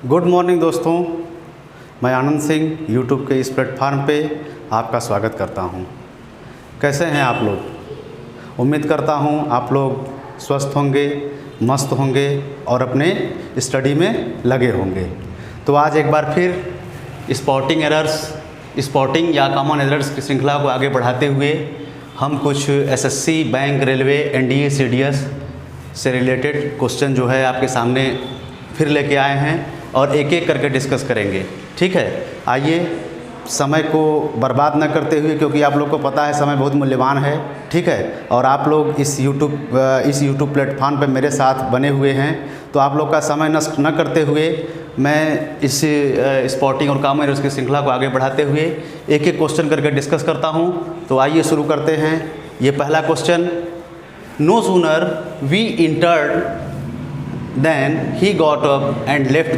Good morning दोस्तों, मैं Anand Singh YouTube के इस प्लेटफार्म पे आपका स्वागत करता हूं। कैसे हैं आप लोग? उम्मीद करता हूं आप लोग स्वस्थ होंगे, मस्त होंगे और अपने स्टडी में लगे होंगे। तो आज एक बार फिर स्पॉटिंग या कॉमन एरर्स की श्रृंखला को आगे बढ़ाते हुए हम कुछ SSC, bank, railway, NDA, CDS से रिलेटेड क्वेश्चन जो है आपके सामने फिर लेके आए हैं और एक एक करके डिस्कस करेंगे। ठीक है, आइए समय को बर्बाद न करते हुए, क्योंकि आप लोग को पता है समय बहुत मूल्यवान है। ठीक है, और आप लोग इस यूट्यूब प्लेटफॉर्म पे मेरे साथ बने हुए हैं, तो आप लोग का समय नष्ट न करते हुए मैं इस स्पॉटिंग और कॉमन एरर्स की श्रृंखला को आगे बढ़ाते हुए एक एक क्वेश्चन करके डिस्कस करता हूं। तो आइए शुरू करते हैं। ये पहला question, no sooner we entered then he got up and left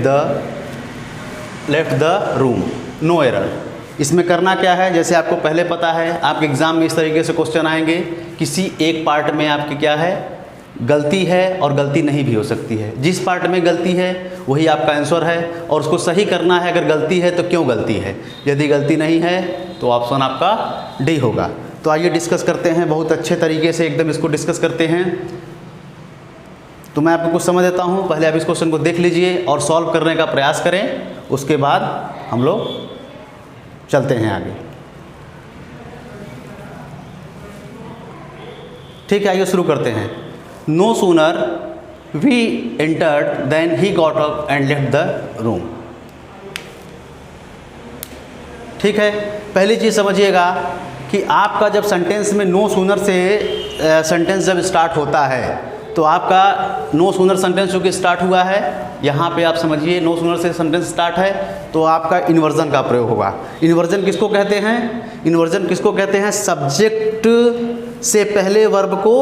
the room, no error. इसमें करना क्या है, जैसे आपको पहले पता है आपके एग्ज़ाम में इस तरीके से क्वेश्चन आएंगे, किसी एक पार्ट में आपकी क्या है, गलती है और गलती नहीं भी हो सकती है। जिस पार्ट में गलती है वही आपका आंसर है और उसको सही करना है। अगर गलती है तो क्यों गलती है, यदि गलती नहीं है तो ऑप्शन आपका डी होगा। तो आइए डिस्कस करते हैं, बहुत अच्छे तरीके से एकदम इसको डिस्कस करते हैं। तो मैं आपको कुछ समझ देता हूँ, पहले आप इस क्वेश्चन को देख लीजिए और सॉल्व करने का प्रयास करें, उसके बाद हम लोग चलते हैं आगे। ठीक है, आइए शुरू करते हैं। No sooner we entered then he got up and left the room. ठीक है, पहली चीज़ समझिएगा कि आपका जब सेंटेंस में नो सूनर से सेंटेंस जब स्टार्ट होता है तो आपका नो सूनर सेंटेंस जो कि स्टार्ट हुआ है, यहाँ पे आप समझिए नो सूनर से सेंटेंस स्टार्ट है तो आपका इन्वर्जन का प्रयोग होगा। इन्वर्जन किसको कहते हैं? इन्वर्जन किसको कहते हैं? सब्जेक्ट से पहले वर्ब को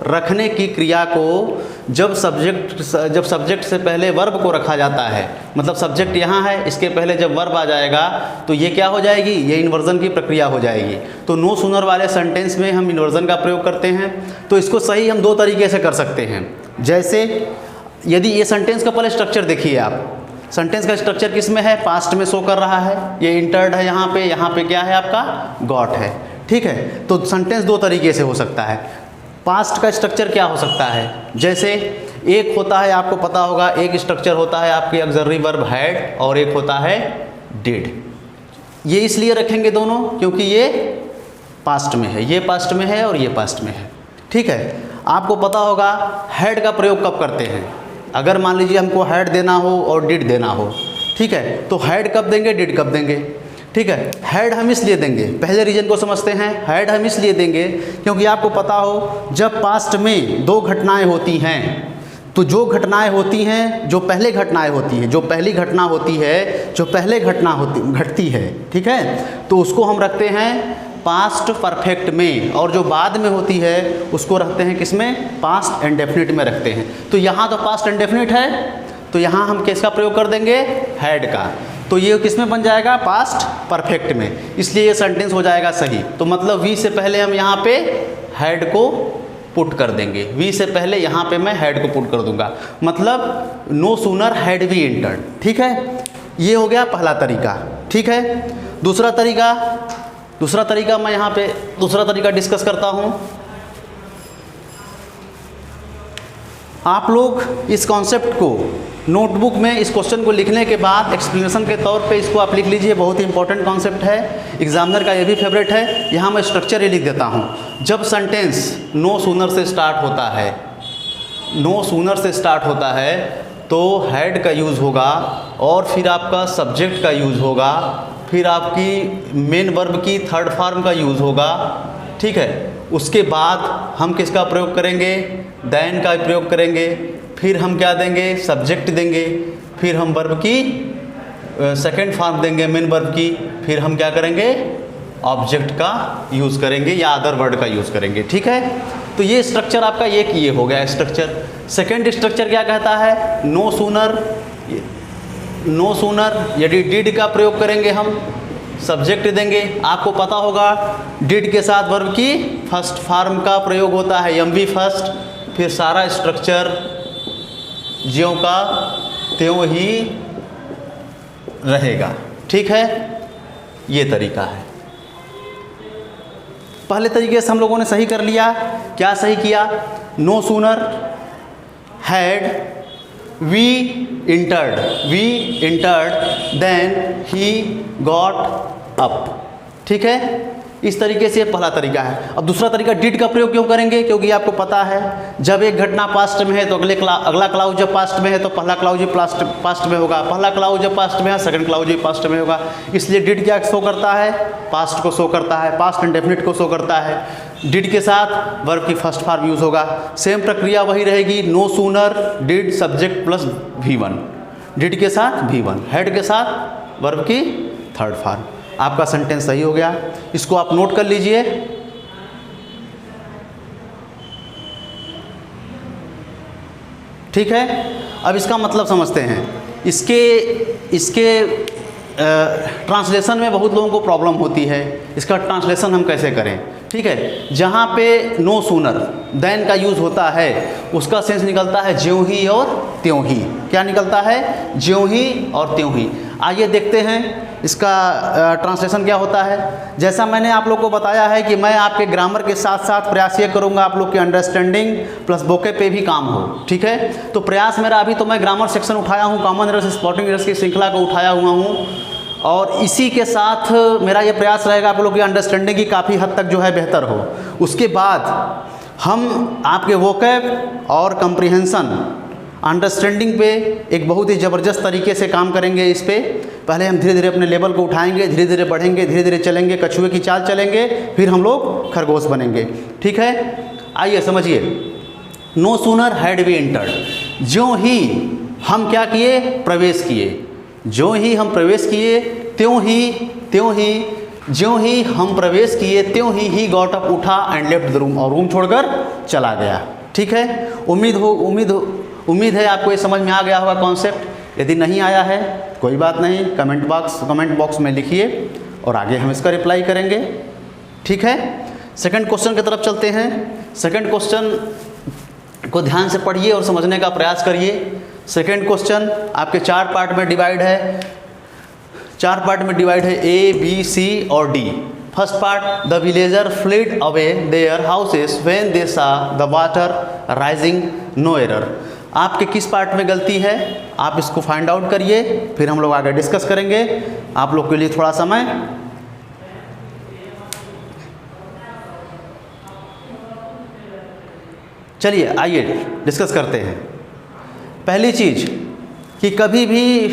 रखने की क्रिया को जब सब्जेक्ट से पहले वर्ब को रखा जाता है, मतलब सब्जेक्ट यहाँ है, इसके पहले जब वर्ब आ जाएगा तो ये क्या हो जाएगी, ये इन्वर्जन की प्रक्रिया हो जाएगी। तो नो सूनर वाले सेंटेंस में हम इन्वर्जन का प्रयोग करते हैं। तो इसको सही हम दो तरीके से कर सकते हैं। जैसे यदि ये सेंटेंस का पहले स्ट्रक्चर देखिए आप, सेंटेंस का स्ट्रक्चर किस में है, पास्ट में शो कर रहा है, ये इंटर्ड है यहाँ पे क्या है आपका, गॉट है। ठीक है, तो सेंटेंस दो तरीके से हो सकता है। पास्ट का स्ट्रक्चर क्या हो सकता है, जैसे एक होता है, आपको पता होगा, एक स्ट्रक्चर होता है आपके ऑक्सिलरी वर्ब हैड और एक होता है डिड। ये इसलिए रखेंगे दोनों क्योंकि ये पास्ट में है, ये पास्ट में है और ये पास्ट में है। ठीक है, आपको पता होगा हैड का प्रयोग कब करते हैं, अगर मान लीजिए हमको हैड देना हो और डिड देना हो। ठीक है, तो हैड कब देंगे, डिड कब देंगे। ठीक है, हैड हम इसलिए देंगे, पहले रीजन को समझते हैं। हैड हम इसलिए देंगे क्योंकि आपको पता हो जब पास्ट में दो घटनाएं होती हैं तो जो घटनाएं होती हैं, जो पहले घटनाएं होती हैं, जो पहली घटना होती है, जो पहले घटती है, ठीक है, तो उसको हम रखते हैं पास्ट परफेक्ट में, और जो बाद में होती है उसको रखते हैं किसमें, पास्ट इंडेफिनिट में रखते हैं। तो यहाँ तो पास्ट इंडेफिनिट है तो यहाँ हम किसका प्रयोग कर देंगे, हैड का। तो ये किस में बन जाएगा, पास्ट परफेक्ट में, इसलिए ये सेंटेंस हो जाएगा सही। तो मतलब वी से पहले हम यहाँ पे हैड को पुट कर देंगे, वी से पहले यहाँ पे मैं हैड को पुट कर दूंगा, मतलब no sooner had we entered. ठीक है, ये हो गया पहला तरीका। ठीक है, दूसरा तरीका मैं यहाँ पे दूसरा तरीका डिस्कस करता हूँ। आप लोग इस कॉन्सेप्ट को नोटबुक में इस क्वेश्चन को लिखने के बाद एक्सप्लेनेशन के तौर पे इसको आप लिख लीजिए, बहुत ही इंपॉर्टेंट कॉन्सेप्ट है, एग्जामिनर का ये भी फेवरेट है। यहाँ मैं स्ट्रक्चर ही लिख देता हूँ। जब सेंटेंस नो सूनर से स्टार्ट होता है तो हैड का यूज़ होगा और फिर आपका सब्जेक्ट का यूज़ होगा, फिर आपकी मेन वर्ब की थर्ड फॉर्म का यूज़ होगा। ठीक है, उसके बाद हम किसका प्रयोग करेंगे, देन का प्रयोग करेंगे, फिर हम क्या देंगे, सब्जेक्ट देंगे, फिर हम वर्ब की सेकंड फॉर्म देंगे मेन वर्ब की, फिर हम क्या करेंगे, ऑब्जेक्ट का यूज़ करेंगे या अदर वर्ड का यूज़ करेंगे। ठीक है, तो ये स्ट्रक्चर आपका एक ये हो गया स्ट्रक्चर। सेकंड स्ट्रक्चर क्या कहता है, नो सूनर यदि डिड का प्रयोग करेंगे हम, सब्जेक्ट देंगे, आपको पता होगा डिड के साथ वर्ब की फर्स्ट फॉर्म का प्रयोग होता है, एम वी फर्स्ट, फिर सारा स्ट्रक्चर ज्यों का त्यों ही रहेगा। ठीक है, ये तरीका है। पहले तरीके से हम लोगों ने सही कर लिया। क्या सही किया? No sooner had we entered then he got up. ठीक है, इस तरीके से पहला तरीका है। अब दूसरा तरीका डिड का प्रयोग क्यों करेंगे? क्योंकि आपको पता है जब एक घटना पास्ट में है तो अगला क्लाउज जब पास्ट में है तो पहला क्लाउज पास्ट में होगा, पहला क्लाउज जब पास्ट में है सेकंड क्लाउज भी पास्ट में होगा। इसलिए डिड क्या शो करता है? पास्ट को शो करता है, पास्ट इंडेफिनिट को शो करता है। डिड के साथ वर्ब की फर्स्ट फॉर्म यूज़ होगा। सेम प्रक्रिया वही रहेगी, no sooner did subject plus V1, did के साथ V1, हेड के साथ वर्ब की थर्ड फॉर्म। आपका सेंटेंस सही हो गया। इसको आप नोट कर लीजिए। ठीक है, अब इसका मतलब समझते हैं। इसके ट्रांसलेशन में बहुत लोगों को प्रॉब्लम होती है। इसका ट्रांसलेशन हम कैसे करें? ठीक है, जहाँ पे नो सूनर देन का यूज़ होता है उसका सेंस निकलता है ज्यों ही और त्यों ही। क्या निकलता है? ज्यों ही और त्यों ही। आइए देखते हैं इसका ट्रांसलेशन क्या होता है। जैसा मैंने आप लोग को बताया है कि मैं आपके ग्रामर के साथ साथ प्रयास ये करूँगा आप लोग की अंडरस्टैंडिंग प्लस बोके पे भी काम हो। ठीक है, तो प्रयास मेरा अभी तो मैं ग्रामर सेक्शन उठाया हूँ, कॉमन एरर्स स्पॉटिंग एरर्स की श्रृंखला को उठाया हुआ हूँ, और इसी के साथ मेरा ये प्रयास रहेगा आप लोग की अंडरस्टैंडिंग की काफ़ी हद तक जो है बेहतर हो। उसके बाद हम आपके वोकैब और कंप्रीहेंशन अंडरस्टैंडिंग पे एक बहुत ही ज़बरदस्त तरीके से काम करेंगे। इस पे पहले हम धीरे धीरे अपने लेवल को उठाएंगे, धीरे धीरे बढ़ेंगे, धीरे धीरे चलेंगे, कछुए की चाल चलेंगे, फिर हम लोग खरगोश बनेंगे। ठीक है, आइए समझिए। No sooner had we entered, ज्यों ही हम क्या किए? प्रवेश किए। ज्यों ही हम प्रवेश किए, त्यों ही ज्यों ही हम प्रवेश किए त्यों ही गॉट अप, उठा एंड लेफ्ट द रूम, और रूम छोड़कर चला गया। ठीक है, उम्मीद है आपको ये समझ में आ गया होगा कॉन्सेप्ट। यदि नहीं आया है कोई बात नहीं, कमेंट बॉक्स में लिखिए और आगे हम इसका रिप्लाई करेंगे। ठीक है, सेकंड क्वेश्चन की तरफ चलते हैं। सेकंड क्वेश्चन को ध्यान से पढ़िए और समझने का प्रयास करिए। सेकंड क्वेश्चन आपके चार पार्ट में डिवाइड है। A, B, C और D। First part, the villager fled away their houses when they saw the water rising, no error. आपके किस पार्ट में गलती है आप इसको फाइंड आउट करिए, फिर हम लोग आगे डिस्कस करेंगे। आप लोग के लिए थोड़ा समय चलिए, आइए डिस्कस करते हैं। पहली चीज़ कि कभी भी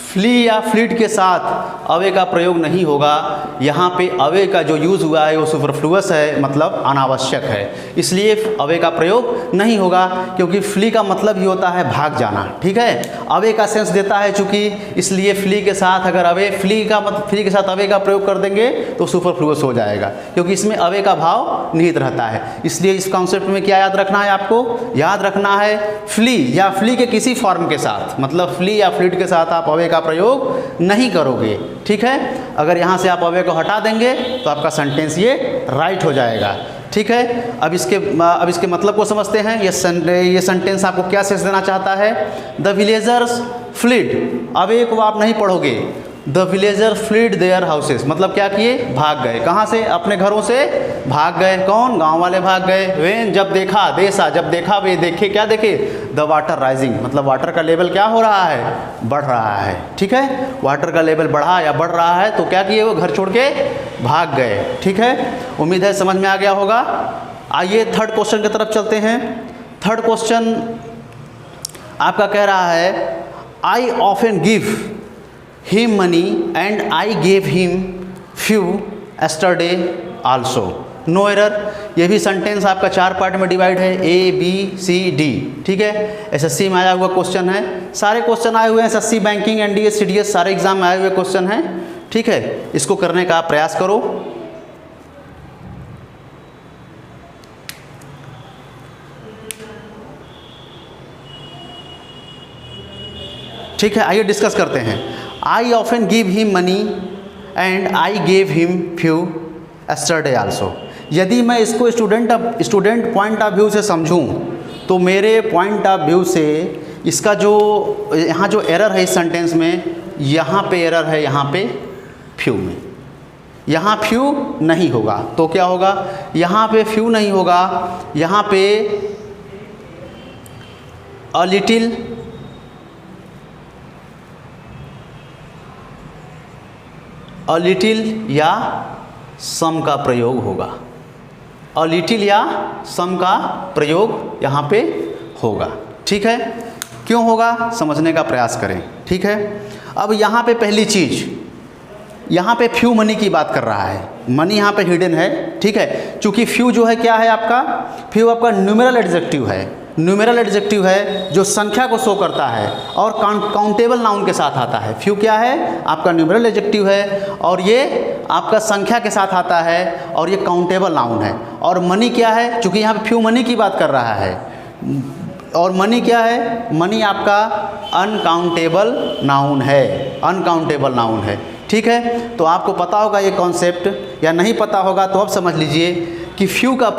फ्ली या फ्लीट के साथ अवे का प्रयोग नहीं होगा। यहाँ पे अवे का जो यूज़ हुआ है वो सुपरफ्लुअस है, मतलब अनावश्यक है, इसलिए अवे का प्रयोग नहीं होगा, क्योंकि फ्ली का मतलब ही होता है भाग जाना। ठीक है, अवे का सेंस देता है चूँकि, इसलिए फ्ली के साथ अगर अवे फ्ली के साथ अवे का प्रयोग कर देंगे तो सुपरफ्लुअस हो जाएगा, क्योंकि इसमें अवे का भाव निहित रहता है। इसलिए इस कॉन्सेप्ट में क्या याद रखना है आपको? याद रखना है फ्ली या फ्ली के किसी फॉर्म के साथ, मतलब फ्ली या फ्लीट के साथ आप अवे का प्रयोग नहीं करोगे। ठीक है, अगर यहाँ से आप अवे को हटा देंगे तो आपका सेंटेंस ये राइट हो जाएगा। ठीक है, अब इसके मतलब को समझते हैं। ये सेंटेंस आपको क्या सेंस देना चाहता है? द विलेजर्स फ्लीड, अवे को आप नहीं पढ़ोगे, the villager fled their houses, मतलब क्या किए? भाग गए। कहाँ से? अपने घरों से भाग गए। कौन? गांव वाले भाग गए। वेन, जब देखा, देसा, जब देखा, वे देखे, क्या देखे? द वाटर राइजिंग, मतलब वाटर का लेवल क्या हो रहा है? बढ़ रहा है। ठीक है, वाटर का लेवल बढ़ा या बढ़ रहा है तो क्या किए? वो घर छोड़ के भाग गए। ठीक है, उम्मीद है समझ में आ गया होगा। आइए थर्ड क्वेश्चन की तरफ चलते हैं। थर्ड क्वेश्चन आपका कह रहा है, I often give him money and I gave him few yesterday also, no error। ये भी सेंटेंस आपका चार पार्ट में डिवाइड है, A, B, C, D। ठीक है, SSC में आया हुआ क्वेश्चन है, सारे क्वेश्चन आए हुए हैं। SSC, बैंकिंग, NDS, CDS सारे एग्जाम में आए हुए क्वेश्चन हैं। ठीक है, इसको करने का प्रयास करो। ठीक है, आइए डिस्कस करते हैं। I often give him money and I gave him few yesterday also। यदि मैं इसको स्टूडेंट पॉइंट ऑफ व्यू से समझूं तो मेरे पॉइंट ऑफ व्यू से इसका जो यहाँ जो एरर है इस सेंटेंस में यहाँ पे एरर है, यहाँ पे फ्यू में, यहाँ फ्यू नहीं होगा तो क्या होगा, यहाँ पे फ्यू नहीं होगा, यहाँ पे अ लिटिल या सम का प्रयोग होगा, अ लिटिल या सम का प्रयोग यहाँ पे होगा। ठीक है, क्यों होगा समझने का प्रयास करें। ठीक है, अब यहाँ पे पहली चीज़, यहाँ पे फ्यू मनी की बात कर रहा है, मनी यहाँ पे हिडन है। ठीक है, चूँकि फ्यू जो है क्या है आपका, फ्यू आपका न्यूमेरल एडजेक्टिव है, न्यूमेरल एडजेक्टिव है जो संख्या को शो करता है और काउंटेबल नाउन के साथ आता है। फ्यू क्या है आपका न्यूमेरल एडजेक्टिव है और ये आपका संख्या के साथ आता है और ये काउंटेबल नाउन है। और मनी क्या है, चूँकि यहाँ पे फ्यू मनी की बात कर रहा है, और मनी क्या है, मनी आपका अनकाउंटेबल नाउन है, अनकाउंटेबल नाउन है। ठीक है, तो आपको पता होगा ये कॉन्सेप्ट, या नहीं पता होगा तो अब समझ लीजिए कि फ्यू का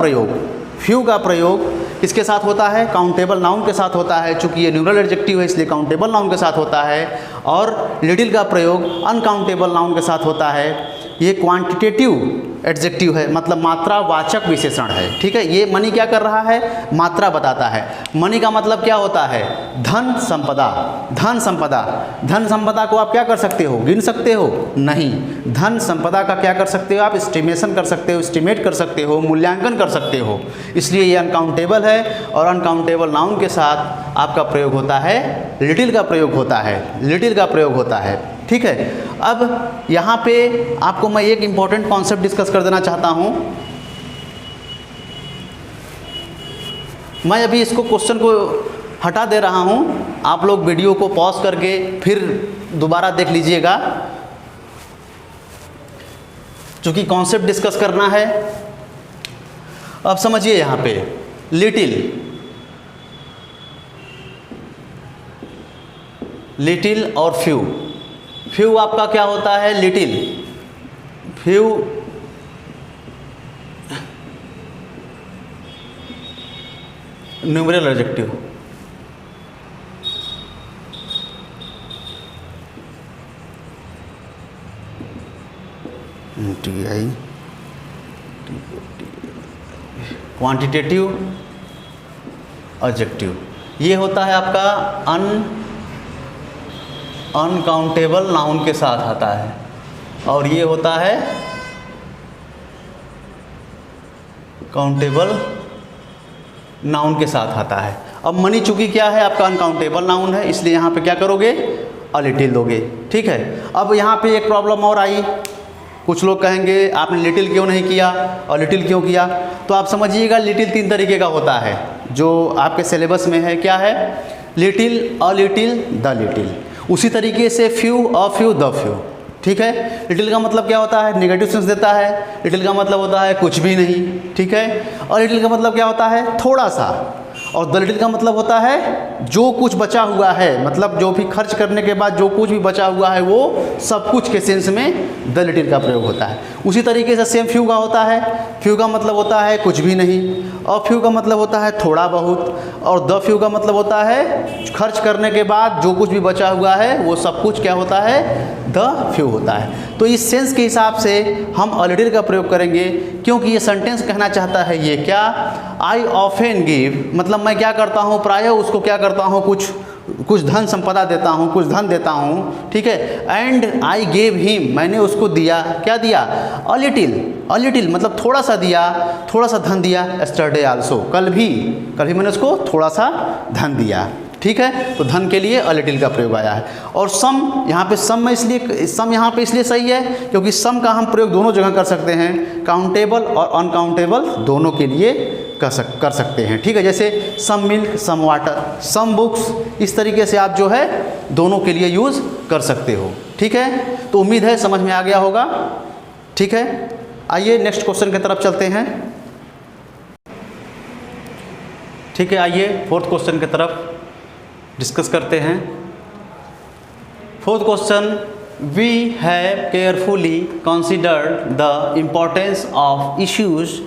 प्रयोग किसके साथ होता है, काउंटेबल नाउन के साथ होता है। चूँकि ये न्यूमेरल एडजेक्टिव है इसलिए काउंटेबल नाउन के साथ होता है, और लिटिल का प्रयोग अनकाउंटेबल नाउन के साथ होता है। ये क्वांटिटेटिव एडजेक्टिव है, मतलब मात्रावाचक विशेषण है। ठीक है, ये मनी क्या कर रहा है, मात्रा बताता है। मनी का मतलब क्या होता है, धन संपदा, धन संपदा। धन संपदा को आप क्या कर सकते हो, गिन सकते हो, नहीं। धन संपदा का क्या कर सकते हो आप, एस्टिमेशन कर सकते हो, एस्टिमेट कर सकते हो, मूल्यांकन कर सकते हो। इसलिए ये अनकाउंटेबल है, और अनकाउंटेबल नाउन के साथ आपका प्रयोग होता है, लिटिल का प्रयोग होता है, लिटिल का प्रयोग होता है। ठीक है, अब यहाँ पे आपको मैं एक इम्पॉर्टेंट कॉन्सेप्ट डिस्कस कर देना चाहता हूँ। मैं अभी इसको क्वेश्चन को हटा दे रहा हूँ, आप लोग वीडियो को पॉज करके फिर दोबारा देख लीजिएगा, क्योंकि कॉन्सेप्ट डिस्कस करना है। अब समझिए यहाँ पे लिटिल और फ्यू। फ्यू आपका क्या होता है, little. Few numeral adjective, quantitative adjective. ये होता है आपका अनकाउंटेबल नाउन के साथ आता है, और ये होता है काउंटेबल नाउन के साथ आता है। अब मनी चूँकि क्या है आपका अनकाउंटेबल नाउन है, इसलिए यहाँ पे क्या करोगे, अ लिटिल दोगे। ठीक है, अब यहाँ पे एक प्रॉब्लम और आई, कुछ लोग कहेंगे आपने लिटिल क्यों नहीं किया और लिटिल क्यों किया। तो आप समझिएगा लिटिल 3 तरीके का होता है जो आपके सिलेबस में है। क्या है, little, a little, the little. उसी तरीके से few, a few, the few. ठीक है, लिटिल का मतलब क्या होता है, नेगेटिव सेंस देता है। लिटिल का मतलब होता है कुछ भी नहीं। ठीक है, और लिटिल का मतलब क्या होता है, थोड़ा सा। और द लिटिल का मतलब होता है जो कुछ बचा हुआ है, मतलब जो भी खर्च करने के बाद जो कुछ भी बचा हुआ है वो सब कुछ के सेंस में द लिटिल का प्रयोग होता है। उसी तरीके से सेम फ्यू का होता है। फ्यू का मतलब होता है कुछ भी नहीं, और फ्यू का मतलब होता है थोड़ा बहुत, और द फ्यू का मतलब होता है खर्च करने के बाद जो कुछ भी बचा हुआ है वो सब कुछ क्या होता है, द फ्यू होता है। तो इस सेंस के हिसाब से हम अ लिटिल का प्रयोग करेंगे, क्योंकि ये सेंटेंस कहना चाहता है ये क्या, आई ऑफन गिव, मतलब मैं क्या करता हूँ, प्रायः उसको क्या करता हूँ, कुछ धन संपदा देता हूँ, कुछ धन देता हूँ। ठीक है, एंड आई गेव हिम, मैंने उसको दिया, क्या दिया, अ लिटिल मतलब थोड़ा सा दिया, थोड़ा सा धन दिया। एस्टरडे आल्सो, कल भी मैंने उसको थोड़ा सा धन दिया। ठीक है, तो धन के लिए अ लिटिल का प्रयोग आया है। और सम, यहाँ पे सम यहाँ पे इसलिए सही है क्योंकि सम का हम प्रयोग दोनों जगह कर सकते हैं, काउंटेबल और अनकाउंटेबल दोनों के लिए कर सकते हैं। ठीक है, जैसे some milk, some water, some books, इस तरीके से आप जो है दोनों के लिए यूज़ कर सकते हो। ठीक है, तो उम्मीद है समझ में आ गया होगा। ठीक है, आइए नेक्स्ट क्वेश्चन की तरफ चलते हैं। ठीक है, आइए फोर्थ क्वेश्चन की तरफ डिस्कस करते हैं। Fourth question, we have carefully considered the importance of issues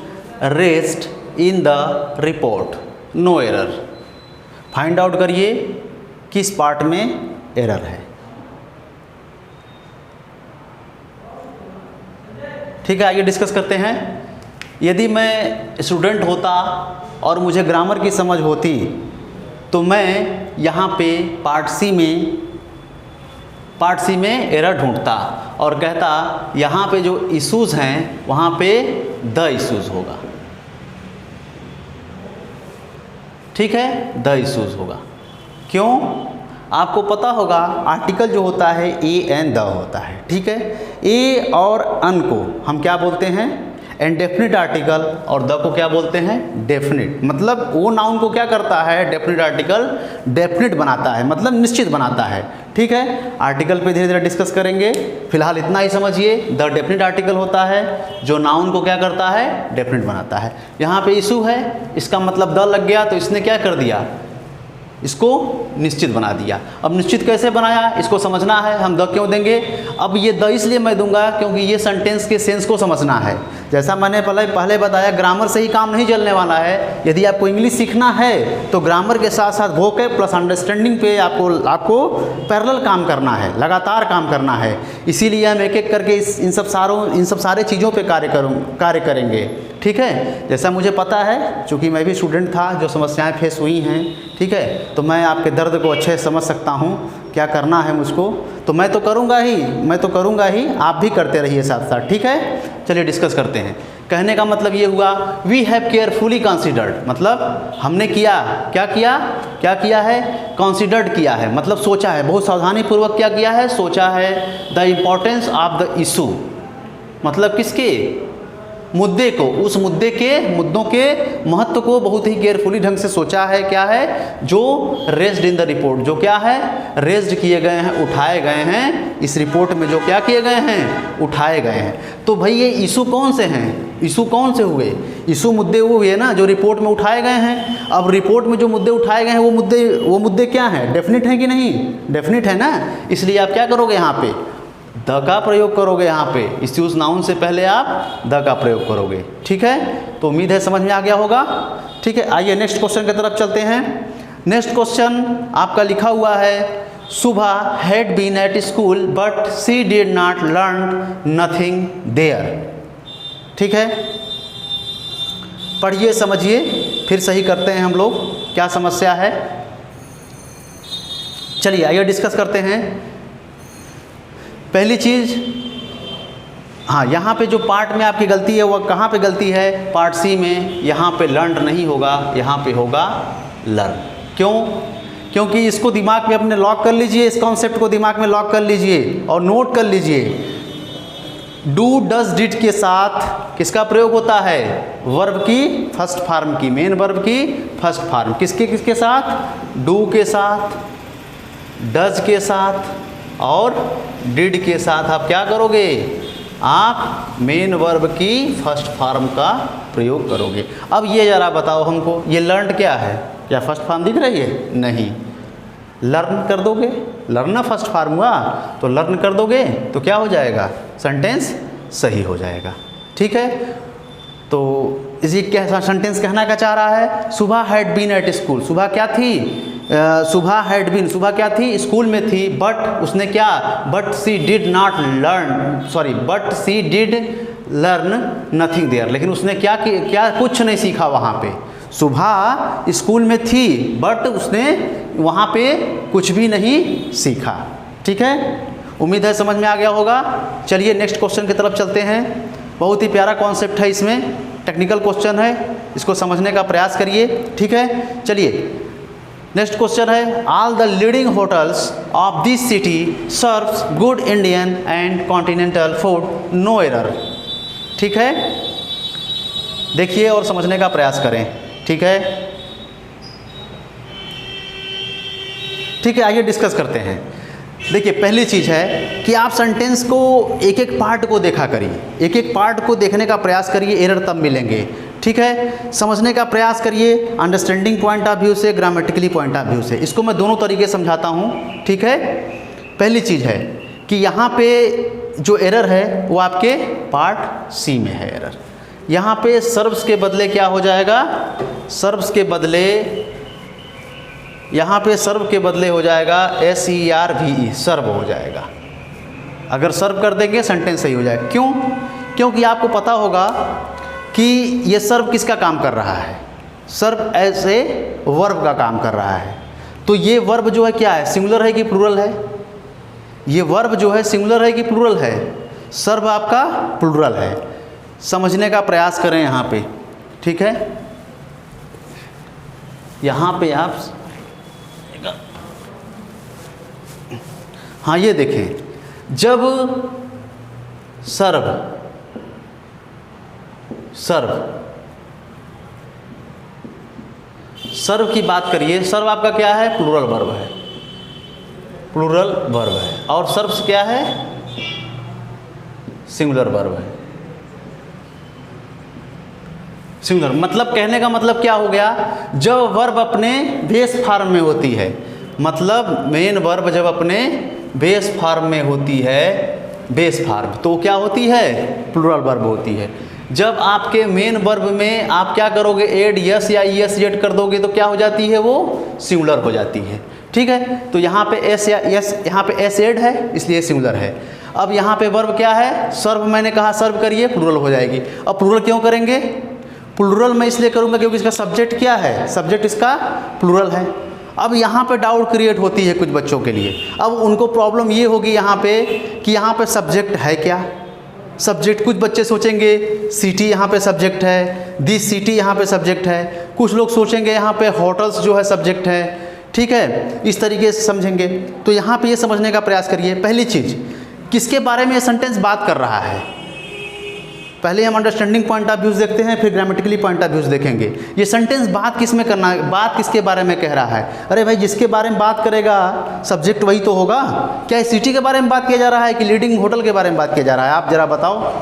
raised in the report, no error. Find out करिए किस पार्ट में एरर है। ठीक है, आइए डिस्कस करते हैं। यदि मैं स्टूडेंट होता और मुझे ग्रामर की समझ होती तो मैं यहाँ पे पार्ट सी में एरर ढूंढता और कहता यहाँ पे जो इश्यूज़ हैं वहाँ पे द इश्यूज़ होगा। ठीक है, द इश्यूज़ होगा। क्यों? आपको पता होगा आर्टिकल जो होता है ए एन द होता है। ठीक है, ए और अन को हम क्या बोलते हैं? इंडेफिनिट आर्टिकल, और द को क्या बोलते हैं? डेफिनिट। मतलब वो नाउन को क्या करता है? डेफिनिट आर्टिकल डेफिनिट बनाता है, मतलब निश्चित बनाता है। ठीक है, आर्टिकल पे धीरे धीरे डिस्कस करेंगे, फिलहाल इतना ही समझिए। द डेफिनिट आर्टिकल होता है जो नाउन को क्या करता है? डेफिनिट बनाता है। यहाँ पे इशू है, इसका मतलब द लग गया तो इसने क्या कर दिया? इसको निश्चित बना दिया। अब निश्चित कैसे बनाया इसको समझना है। हम द क्यों देंगे? अब ये द इसलिए मैं दूंगा क्योंकि ये सेंटेंस के सेंस को समझना है। जैसा मैंने पहले बताया, ग्रामर से ही काम नहीं चलने वाला है। यदि आपको इंग्लिश सीखना है तो ग्रामर के साथ साथ वोकैब प्लस अंडरस्टैंडिंग पे आपको पैरेलल काम करना है, लगातार काम करना है। इसीलिए हम एक एक करके इन सब सारे चीज़ों पे कार्य करेंगे। ठीक है, जैसा मुझे पता है, चूँकि मैं भी स्टूडेंट था, जो समस्याएं फेस हुई हैं, ठीक है, तो मैं आपके दर्द को अच्छे से समझ सकता हूँ। क्या करना है मुझको, तो मैं तो करूँगा ही, आप भी करते रहिए साथ साथ। ठीक है, चलिए डिस्कस करते हैं। कहने का मतलब ये हुआ, वी हैव केयरफुली कंसिडर्ड, मतलब हमने क्या किया है? कंसिडर्ड किया है, मतलब सोचा है, बहुत सावधानी पूर्वक क्या किया है? सोचा है। The importance of the issue, मतलब किसके? मुद्दे को, उस मुद्दों के महत्व को बहुत ही केयरफुली ढंग से सोचा है। क्या है? जो रेज्ड इन द रिपोर्ट, जो क्या है? रेज्ड किए गए हैं, उठाए गए हैं। इस रिपोर्ट में जो क्या किए गए हैं? उठाए गए हैं। तो भाई ये इशू कौन से हैं? इशू कौन से हुए? इशू मुद्दे वो हुए ना जो रिपोर्ट में उठाए गए हैं। अब रिपोर्ट में जो मुद्दे उठाए गए हैं वो मुद्दे क्या हैं? डेफिनिट हैं कि नहीं? डेफिनिट है ना। इसलिए आप क्या करोगे? यहाँ पे द का प्रयोग करोगे। यहाँ पे इश्यूज नाउन से पहले आप द का प्रयोग करोगे। ठीक है, तो उम्मीद है समझ में आ गया होगा। ठीक है, आइए नेक्स्ट क्वेश्चन की तरफ चलते हैं। नेक्स्ट क्वेश्चन आपका लिखा हुआ है, Subha had been at school but she did not learn nothing there. ठीक है, पढ़िए समझिए, फिर सही करते हैं हम लोग क्या समस्या है। चलिए आइए डिस्कस करते हैं। पहली चीज़, हाँ, यहाँ पे जो पार्ट में आपकी गलती है वह कहाँ पे गलती है? पार्ट सी में। यहाँ पे लर्न नहीं होगा, यहाँ पे होगा लर्न। क्यों? क्योंकि इसको दिमाग में अपने लॉक कर लीजिए, इस कॉन्सेप्ट को दिमाग में लॉक कर लीजिए और नोट कर लीजिए। डू डज डिड के साथ किसका प्रयोग होता है? वर्ब की फर्स्ट फॉर्म की, मेन वर्ब की फर्स्ट फॉर्म। किसके साथ? डू के साथ, डज के साथ और डिड के साथ आप क्या करोगे? आप मेन वर्ब की फर्स्ट फॉर्म का प्रयोग करोगे। अब ये ज़रा बताओ हमको, ये लर्न क्या है? क्या फर्स्ट फॉर्म दिख रही है? नहीं। लर्न कर दोगे, लर्न फर्स्ट फॉर्म हुआ, तो लर्न कर दोगे तो क्या हो जाएगा? सेंटेंस सही हो जाएगा। ठीक है, तो इसी क्या सेंटेंस कहना क्या चाह रहा है? Subha had been at school. सुबह क्या थी? सुबह हैड बीन, सुबह क्या थी? स्कूल में थी। बट उसने क्या? But she did learn nothing there. लेकिन उसने क्या कुछ नहीं सीखा वहाँ पे। सुबह स्कूल में थी बट उसने वहाँ पे कुछ भी नहीं सीखा। ठीक है, उम्मीद है समझ में आ गया होगा। चलिए नेक्स्ट क्वेश्चन की तरफ चलते हैं। बहुत ही प्यारा कॉन्सेप्ट है, इसमें टेक्निकल क्वेश्चन है, इसको समझने का प्रयास करिए। ठीक है, चलिए नेक्स्ट क्वेश्चन है, all the leading hotels of this city serves good Indian and continental food, no error. ठीक है, देखिए और समझने का प्रयास करें। ठीक है, आइए डिस्कस करते हैं। देखिए पहली चीज़ है कि आप सेंटेंस को एक एक पार्ट को देखा करिए, एक एक पार्ट को देखने का प्रयास करिए, एरर तब मिलेंगे। ठीक है, समझने का प्रयास करिए अंडरस्टैंडिंग पॉइंट ऑफ व्यू से, ग्रामेटिकली पॉइंट ऑफ व्यू से। इसको मैं दोनों तरीके समझाता हूँ। ठीक है, पहली चीज़ है कि यहाँ पे जो एरर है वो आपके पार्ट सी में है एरर। यहाँ पे सर्व्स के बदले क्या हो जाएगा? सर्व्स के बदले यहाँ पे सर्व के बदले हो जाएगा SERVE, सर्व हो जाएगा। अगर सर्व कर देंगे सेंटेंस सही हो जाएगा। क्यों? क्योंकि आपको पता होगा कि ये सर्व किसका काम कर रहा है, सर्व एज ए वर्ब का काम कर रहा है। तो ये वर्ब जो है क्या है, सिंगुलर है कि प्लूरल है? ये वर्ब जो है सिंगुलर है कि प्लूरल है? सर्व आपका प्लूरल है। समझने का प्रयास करें यहाँ पे, ठीक है। यहाँ पे आप, हाँ ये देखें, जब सर्व सर्व की बात करिए, सर्व आपका क्या है, प्लूरल वर्ब है, प्लूरल वर्ब है। और सर्व क्या है, सिंगुलर वर्ब है। सिंगुलर मतलब कहने का मतलब क्या हो गया, जब वर्ब अपने बेस फॉर्म में होती है, मतलब मेन वर्ब जब अपने बेस फॉर्म में होती है, बेस फॉर्म, तो क्या होती है, प्लूरल वर्ब होती है। जब आपके मेन वर्ब में आप क्या करोगे, एड यस या ईएस जेड कर दोगे तो क्या हो जाती है, वो सिंगुलर हो जाती है, ठीक है। तो यहाँ पे एस या यस, यहाँ पे एस एड है इसलिए सिंगुलर है। अब यहाँ पे वर्ब क्या है, सर्व, मैंने कहा सर्व करिए, प्लूरल हो जाएगी। अब प्लूरल क्यों करेंगे, प्लूरल मैं इसलिए करूँगा क्योंकि इसका सब्जेक्ट क्या है, सब्जेक्ट इसका प्लूरल है। अब यहाँ पे डाउट क्रिएट होती है कुछ बच्चों के लिए। अब उनको प्रॉब्लम ये होगी यहाँ पे कि यहाँ पे सब्जेक्ट है क्या, सब्जेक्ट, कुछ बच्चे सोचेंगे सिटी यहाँ पे सब्जेक्ट है, दिस सिटी यहाँ पे सब्जेक्ट है, कुछ लोग सोचेंगे यहाँ पे होटल्स जो है सब्जेक्ट है, ठीक है, इस तरीके से समझेंगे। तो यहाँ पे ये समझने का प्रयास करिए, पहली चीज़ किसके बारे में ये सेंटेंस बात कर रहा है। पहले हम अंडरस्टैंडिंग पॉइंट ऑफ व्यूज़ देखते हैं, फिर ग्रामेटिकली पॉइंट ऑफ व्यूज़ देखेंगे। ये सेंटेंस बात किस में करना है, बात किसके बारे में कह रहा है। अरे भाई जिसके बारे में बात करेगा सब्जेक्ट वही तो होगा। क्या इस सिटी के बारे में बात किया जा रहा है कि लीडिंग होटल के बारे में बात किया जा रहा है, आप जरा बताओ।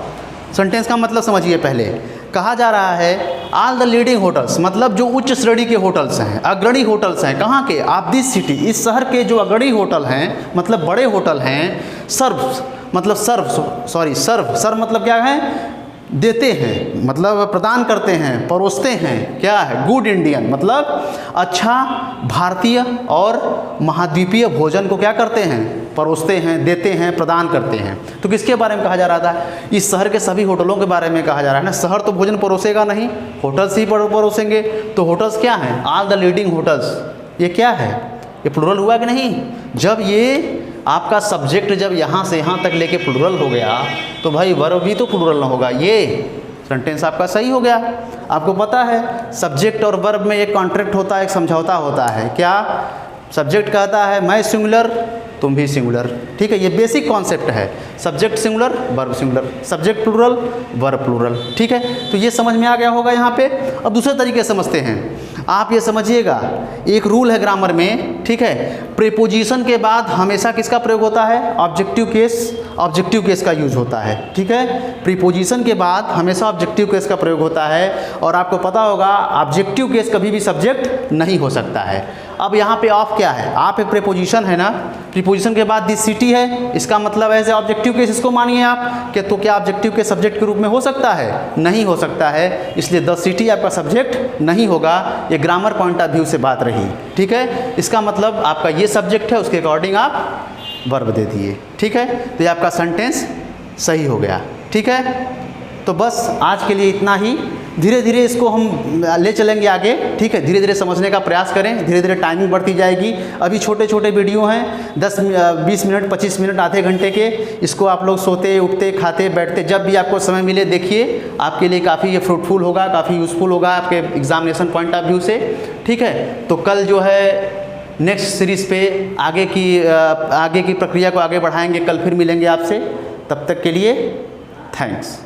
सेंटेंस का मतलब समझिए। पहले कहा जा रहा है ऑल द लीडिंग होटल्स, मतलब जो उच्च श्रेणी के होटल्स हैं, अग्रणी होटल्स हैं, कहाँ के, आप दिस सिटी, इस शहर के जो अग्रणी होटल हैं, मतलब बड़े होटल हैं, सर्व मतलब सर्व मतलब क्या है, देते हैं, मतलब प्रदान करते हैं, परोसते हैं, क्या है, गुड इंडियन, मतलब अच्छा भारतीय और महाद्वीपीय भोजन को क्या करते हैं, परोसते हैं, देते हैं, प्रदान करते हैं। तो किसके बारे में कहा जा रहा था, इस शहर के सभी होटलों के बारे में कहा जा रहा है ना। शहर तो भोजन परोसेगा नहीं, होटल्स ही परोसेंगे। तो होटल्स क्या हैं, ऑल द लीडिंग होटल्स, ये क्या है, ये प्लूरल हुआ कि नहीं। जब ये आपका सब्जेक्ट जब यहाँ से यहाँ तक लेके प्लूरल हो गया तो भाई वर्ब भी तो प्लूरल ना होगा, ये सेंटेंस आपका सही हो गया। आपको पता है सब्जेक्ट और वर्ब में एक कॉन्ट्रैक्ट होता है, एक समझौता होता है। क्या, सब्जेक्ट कहता है मैं सिंगुलर तुम भी सिंगुलर, ठीक है, ये बेसिक कॉन्सेप्ट है। Subject singular verb singular, subject plural verb plural, ठीक है। तो ये समझ में आ गया होगा यहाँ पे। अब दूसरे तरीके से समझते हैं। आप ये समझिएगा, एक रूल है ग्रामर में, ठीक है, प्रीपोजिशन के बाद हमेशा किसका प्रयोग होता है, ऑब्जेक्टिव केस का यूज होता है, ठीक है। प्रीपोजिशन के बाद हमेशा ऑब्जेक्टिव केस का प्रयोग होता है। और आपको पता होगा ऑब्जेक्टिव केस कभी भी सब्जेक्ट नहीं हो सकता है। अब यहाँ पे ऑफ क्या है, आप एक प्रीपोजिशन है ना, प्रीपोजिशन के बाद दिस सिटी है, इसका मतलब ऐसे ऑब्जेक्टिव केस इसको मानिए आप कि तो क्या ऑब्जेक्टिव के सब्जेक्ट के रूप में हो सकता है, नहीं हो सकता है, इसलिए द सिटी आपका सब्जेक्ट नहीं होगा। ये ग्रामर पॉइंट ऑफ व्यू से बात रही, ठीक है। इसका मतलब आपका ये सब्जेक्ट है, उसके अकॉर्डिंग आप वर्ब दे दिए, ठीक है। तो ये आपका सेंटेंस सही हो गया, ठीक है। तो बस आज के लिए इतना ही। धीरे धीरे इसको हम ले चलेंगे आगे, ठीक है। धीरे धीरे समझने का प्रयास करें, धीरे धीरे टाइमिंग बढ़ती जाएगी। अभी छोटे छोटे वीडियो हैं, 10-20 मिनट 25 मिनट आधे घंटे के। इसको आप लोग सोते उठते खाते बैठते जब भी आपको समय मिले देखिए, आपके लिए काफ़ी ये फ्रूटफुल होगा, काफ़ी यूज़फुल होगा आपके एग्जामिनेशन पॉइंट ऑफ व्यू से, ठीक है। तो कल जो है नेक्स्ट सीरीज़ पे आगे की प्रक्रिया को आगे बढ़ाएंगे। कल फिर मिलेंगे आपसे, तब तक के लिए थैंक्स।